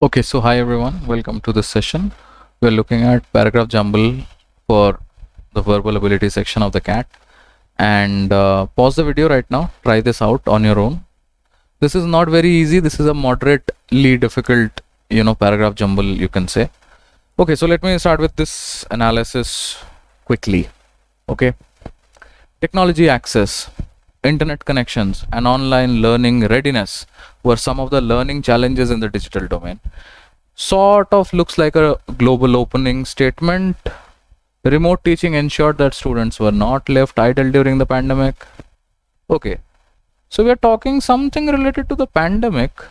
Okay, so hi everyone, welcome to this session. We're looking at paragraph jumble for the verbal ability section of the CAT. And pause the video right now, try this out on your own. This is not very easy, this is a moderately difficult, paragraph jumble, you can say. Okay, so let me start with this analysis quickly. Okay, technology access, internet connections, and online learning readiness were some of the learning challenges in the digital domain. Sort of looks like a global opening statement. Remote teaching ensured that students were not left idle during the pandemic. Okay, so we are talking something related to the pandemic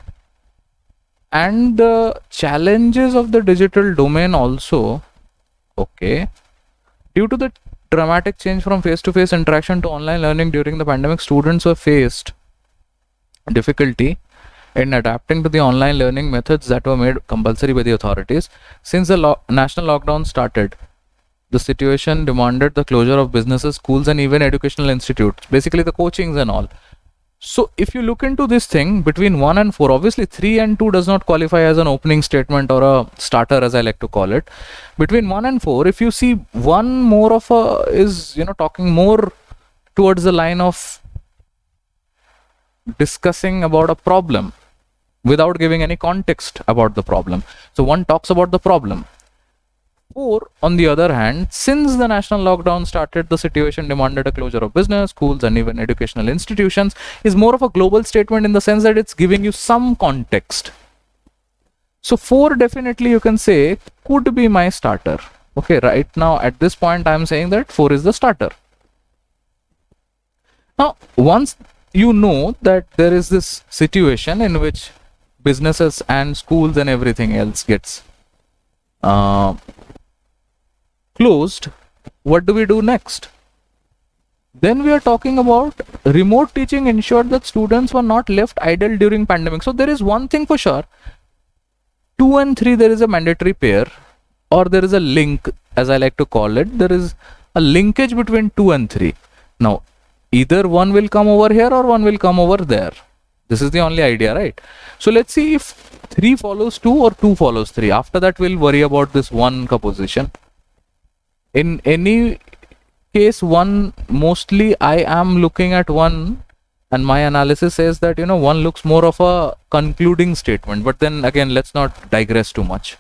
and the challenges of the digital domain also. Okay, due to the dramatic change from face-to-face interaction to online learning during the pandemic, students were faced difficulty in adapting to the online learning methods that were made compulsory by the authorities. Since the national lockdown started, the situation demanded the closure of businesses, schools, and even educational institutes, basically the coachings and all. So if you look into this thing between 1 and 4, obviously 3 and 2 does not qualify as an opening statement or a starter, as I like to call it. Between 1 and 4, if you see one more of a is talking more towards the line of discussing about a problem without giving any context about the problem. So one talks about the problem. 4, on the other hand, since the national lockdown started, the situation demanded a closure of business, schools, and even educational institutions, is more of a global statement in the sense that it's giving you some context. So 4 definitely you can say could be my starter. Okay, right now at this point I'm saying that 4 is the starter. Now, once you know that there is this situation in which businesses and schools and everything else gets closed, what do we do next? Then we are talking about remote teaching ensured that students were not left idle during pandemic. So there is one thing for sure, 2 and 3 there is a mandatory pair, or there is a link, as I like to call it. There is a linkage between 2 and 3. Now either one will come over here or one will come over there. This is the only idea, right? So let's see if 3 follows 2 or 2 follows 3. After that we'll worry about this 1 composition. In any case, 1, mostly I am looking at 1 and my analysis says that 1 looks more of a concluding statement, but then again let's not digress too much.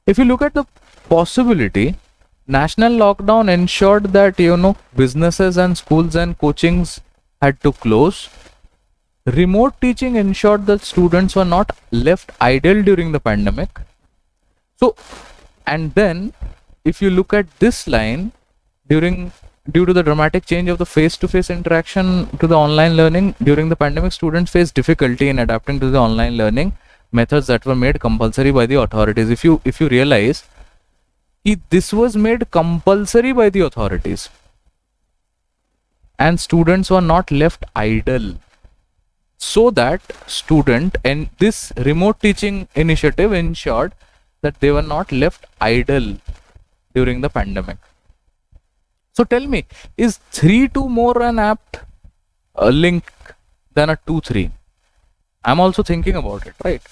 If you look at the possibility, national lockdown ensured that businesses and schools and coachings had to close. Remote teaching ensured that students were not left idle during the pandemic. So, and then if you look at this line, due to the dramatic change of the face-to-face interaction to the online learning during the pandemic, students faced difficulty in adapting to the online learning methods that were made compulsory by the authorities. If you realize, this was made compulsory by the authorities and students were not left idle, so that student and this remote teaching initiative ensured that they were not left idle during the pandemic. So tell me, is 3-2 more an apt link than a 2-3? I'm also thinking about it, right?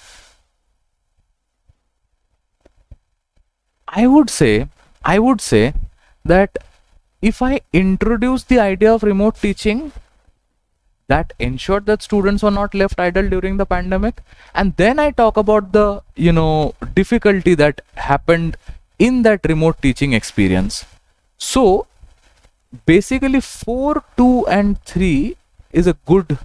I would say that if I introduce the idea of remote teaching that ensured that students were not left idle during the pandemic, and then I talk about the difficulty that happened in that remote teaching experience. So basically 4, 2 and 3 is a good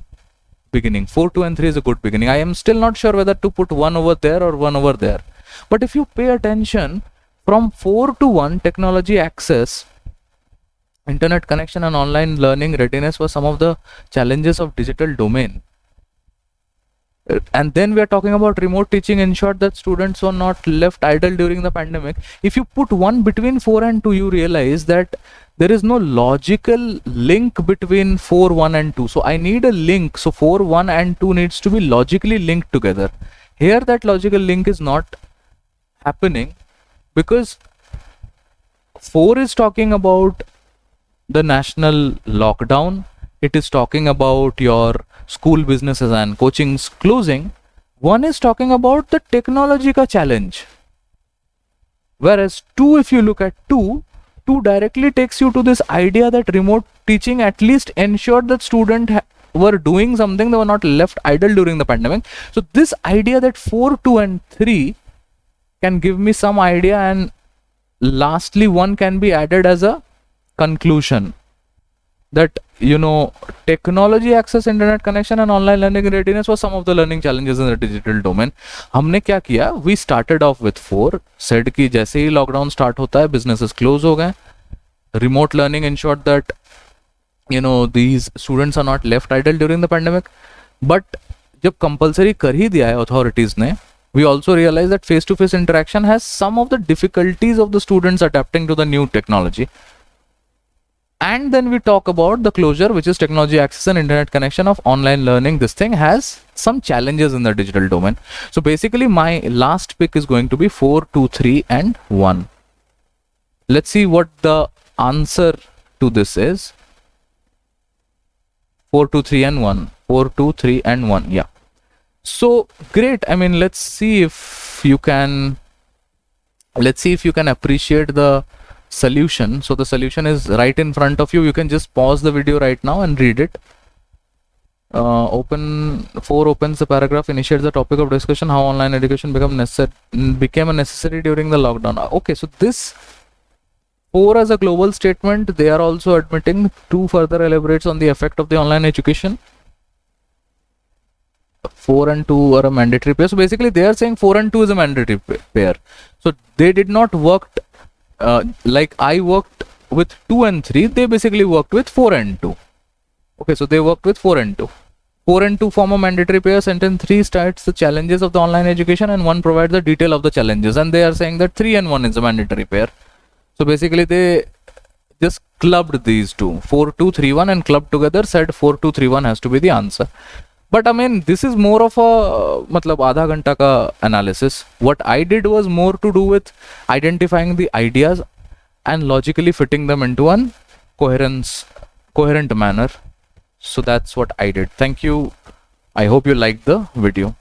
beginning. 4, 2 and 3 is a good beginning. I am still not sure whether to put 1 over there or 1 over there, but if you pay attention, from 4 to 1, technology access, internet connection, and online learning readiness were some of the challenges of digital domain. And then we are talking about remote teaching ensured that students were not left idle during the pandemic. If you put 1 between 4 and 2, you realize that there is no logical link between 4, 1 and 2. So I need a link. So 4, 1 and 2 needs to be logically linked together. Here that logical link is not happening because 4 is talking about the national lockdown. It is talking about your school, businesses and coachings closing, One is talking about the technology ka challenge. Whereas 2, if you look at 2 directly takes you to this idea that remote teaching at least ensured that students were doing something, they were not left idle during the pandemic. So this idea that 4, 2 and 3 can give me some idea, and lastly 1 can be added as a conclusion, that technology access, internet connection and online learning readiness was some of the learning challenges in the digital domain. हमने क्या किया, we started off with 4, said कि जैसे ही lockdown start होता है businesses close हो गए, remote learning ensured that these students are not left idle during the pandemic. But जब compulsory कर ही दिया है authorities ने, we also realize that face-to-face interaction has some of the difficulties of the students adapting to the new technology. And then we talk about the closure, which is technology access and internet connection of online learning. This thing has some challenges in the digital domain. So basically my last pick is going to be 4, 2, 3 and 1. Let's see what the answer to this is. 4, 2, 3 and 1. 4, 2, 3 and 1. Yeah. So great. I mean, let's see if you can appreciate the solution. So the solution is right in front of you. You can just pause the video right now and read it. 4 opens the paragraph, initiates the topic of discussion, how online education became a necessary during the lockdown. Okay, so this 4 as a global statement, they are also admitting. 2 further elaborates on the effect of the online education. 4 and 2 are a mandatory pair. So basically they are saying 4 and 2 is a mandatory pair. So they did not work like I worked with 2 and 3. They basically worked with 4 and 2. Okay, so they worked with 4 and 2. 4 and 2 form a mandatory pair. Sentence 3 starts the challenges of the online education and 1 provides the detail of the challenges. And they are saying that 3 and 1 is a mandatory pair. So basically they just clubbed these two, 4, 2, 3, 1, and clubbed together, said 4, 2, 3, 1 has to be the answer. But I mean, this is more of a आधा घंटा का analysis. What I did was more to do with identifying the ideas and logically fitting them into an coherent manner. So that's what I did. Thank you. I hope you liked the video.